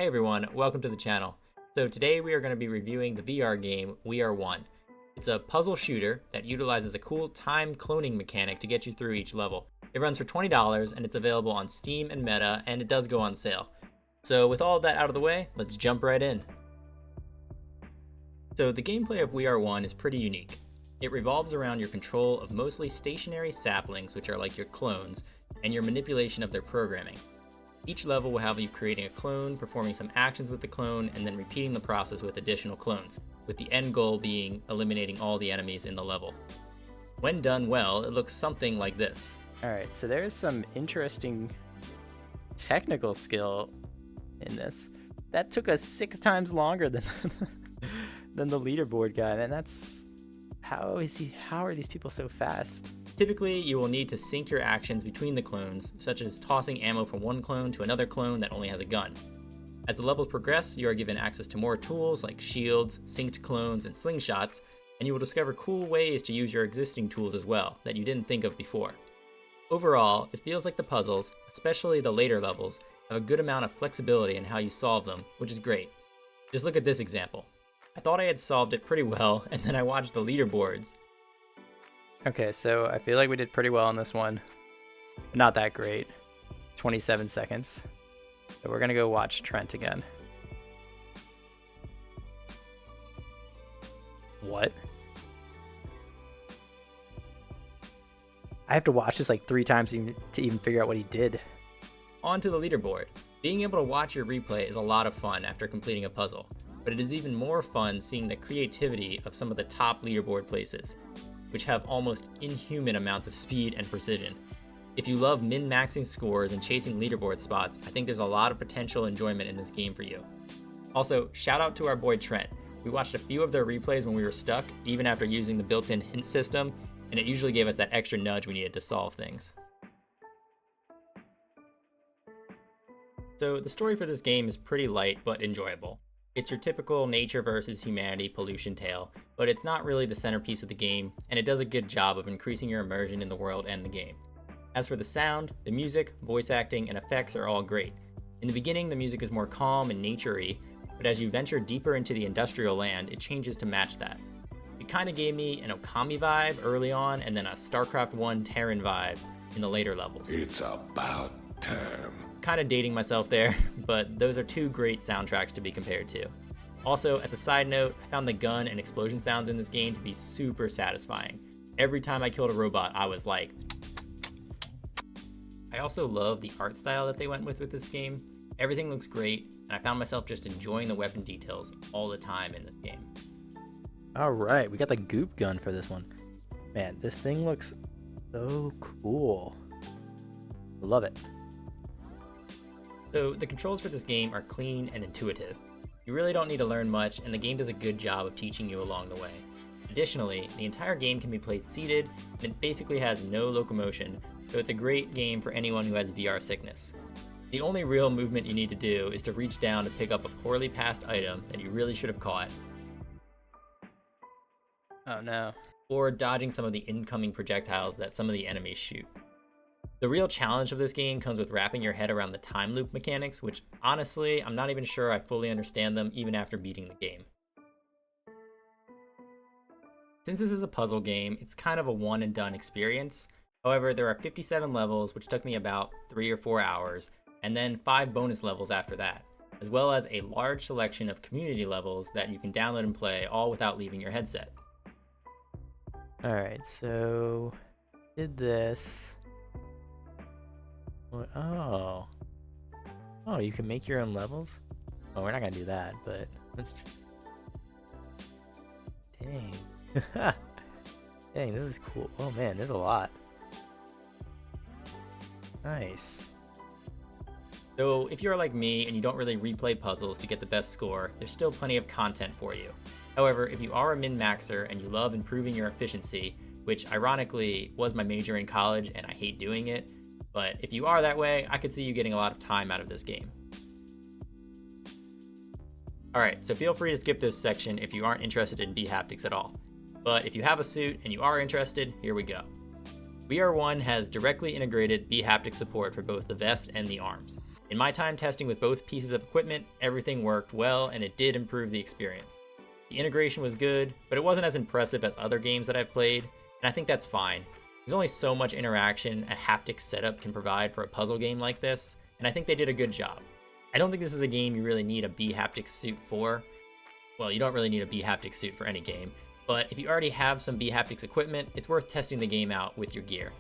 Hey everyone, welcome to the channel. So today we are going to be reviewing the VR game We Are One. It's a puzzle shooter that utilizes a cool time cloning mechanic to get you through each level. It runs for $20 and it's available on Steam and Meta, and it does go on sale. So with all of that out of the way, let's jump right in. So the gameplay of We Are One is pretty unique. It revolves around your control of mostly stationary saplings, which are like your clones, and your manipulation of their programming. Each level will have you creating a clone, performing some actions with the clone, and then repeating the process with additional clones, with the end goal being eliminating all the enemies in the level. When done well, it looks something like this. Alright, so there's some interesting technical skill in this. That took us 6 times longer than than the leaderboard guy, and that's... How are these people so fast? Typically, you will need to sync your actions between the clones, such as tossing ammo from one clone to another clone that only has a gun. As the levels progress, you are given access to more tools like shields, synced clones, and slingshots, and you will discover cool ways to use your existing tools as well that you didn't think of before. Overall, it feels like the puzzles, especially the later levels, have a good amount of flexibility in how you solve them, which is great. Just look at this example. I thought I had solved it pretty well, and then I watched the leaderboards. Okay, so I feel like we did pretty well on this one. But not that great. 27 seconds. So we're gonna go watch Trent again. What? I have to watch this like 3 times to even figure out what he did. On to the leaderboard. Being able to watch your replay is a lot of fun after completing a puzzle, but it is even more fun seeing the creativity of some of the top leaderboard places, which have almost inhuman amounts of speed and precision. If you love min-maxing scores and chasing leaderboard spots, I think there's a lot of potential enjoyment in this game for you. Also, shout out to our boy Trent. We watched a few of their replays when we were stuck, even after using the built-in hint system, and it usually gave us that extra nudge we needed to solve things. So the story for this game is pretty light but enjoyable. It's your typical nature versus humanity pollution tale, but it's not really the centerpiece of the game, and it does a good job of increasing your immersion in the world and the game. As for the sound, the music, voice acting, and effects are all great. In the beginning, the music is more calm and nature-y, but as you venture deeper into the industrial land, it changes to match that. It kinda gave me an Okami vibe early on, and then a StarCraft 1 Terran vibe in the later levels. It's about time. Kinda dating myself there, but those are 2 great soundtracks to be compared to. Also, as a side note, I found the gun and explosion sounds in this game to be super satisfying. Every time I killed a robot, I was like... I also love the art style that they went with this game. Everything looks great, and I found myself just enjoying the weapon details all the time in this game. Alright, we got the goop gun for this one. Man, this thing looks so cool. Love it. So the controls for this game are clean and intuitive. You really don't need to learn much, and the game does a good job of teaching you along the way. Additionally, the entire game can be played seated, and it basically has no locomotion, so it's a great game for anyone who has VR sickness. The only real movement you need to do is to reach down to pick up a poorly passed item that you really should have caught, Oh no. or dodging some of the incoming projectiles that some of the enemies shoot. The real challenge of this game comes with wrapping your head around the time loop mechanics, which honestly, I'm not even sure I fully understand them even after beating the game. Since this is a puzzle game, it's kind of a one and done experience. However, there are 57 levels, which took me about 3 or 4 hours, and then 5 bonus levels after that, as well as a large selection of community levels that you can download and play all without leaving your headset. Alright, so... Did this... What? Oh. Oh, you can make your own levels? Oh, we're not gonna do that, but let's... Dang. Dang, this is cool. Oh man, there's a lot. Nice. So if you're like me and you don't really replay puzzles to get the best score, there's still plenty of content for you. However, if you are a min-maxer and you love improving your efficiency, which ironically was my major in college and I hate doing it, but if you are that way, I could see you getting a lot of time out of this game. Alright, so feel free to skip this section if you aren't interested in bHaptics at all. But if you have a suit and you are interested, here we go. We Are One has directly integrated bHaptic support for both the vest and the arms. In my time testing with both pieces of equipment, everything worked well and it did improve the experience. The integration was good, but it wasn't as impressive as other games that I've played, and I think that's fine. There's only so much interaction a haptic setup can provide for a puzzle game like this, and I think they did a good job. I don't think this is a game you really need a bHaptics suit for. Well, you don't really need a bHaptics suit for any game, but if you already have some bHaptics equipment, it's worth testing the game out with your gear.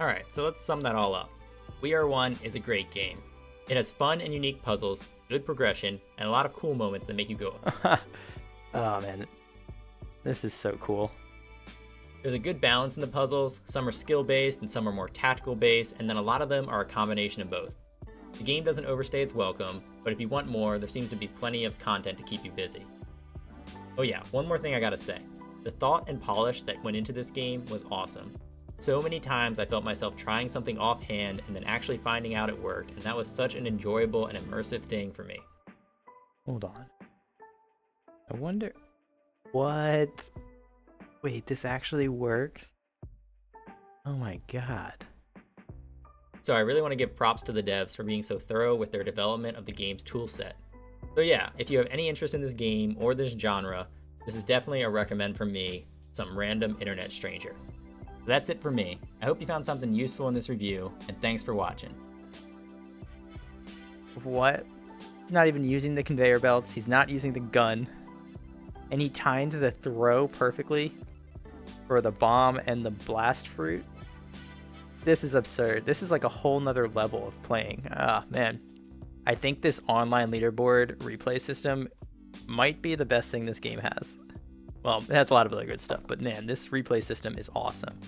Alright, so let's sum that all up. We Are One is a great game. It has fun and unique puzzles, good progression, and a lot of cool moments that make you go, Oh man, this is so cool. There's a good balance in the puzzles. Some are skill-based and some are more tactical-based, and then a lot of them are a combination of both. The game doesn't overstay its welcome, but if you want more, there seems to be plenty of content to keep you busy. Oh yeah, one more thing I gotta say. The thought and polish that went into this game was awesome. So many times I felt myself trying something offhand and then actually finding out it worked, and that was such an enjoyable and immersive thing for me. Hold on. I wonder... What? Wait, this actually works? Oh my god. So I really want to give props to the devs for being so thorough with their development of the game's toolset. So yeah, if you have any interest in this game or this genre, this is definitely a recommend from me, some random internet stranger. So that's it for me. I hope you found something useful in this review, and thanks for watching. What? He's not even using the conveyor belts, he's not using the gun. And he timed the throw perfectly for the bomb and the blast fruit. This is absurd. This is like a whole nother level of playing. Ah, man. I think this online leaderboard replay system might be the best thing this game has. Well, it has a lot of other good stuff, but man, this replay system is awesome.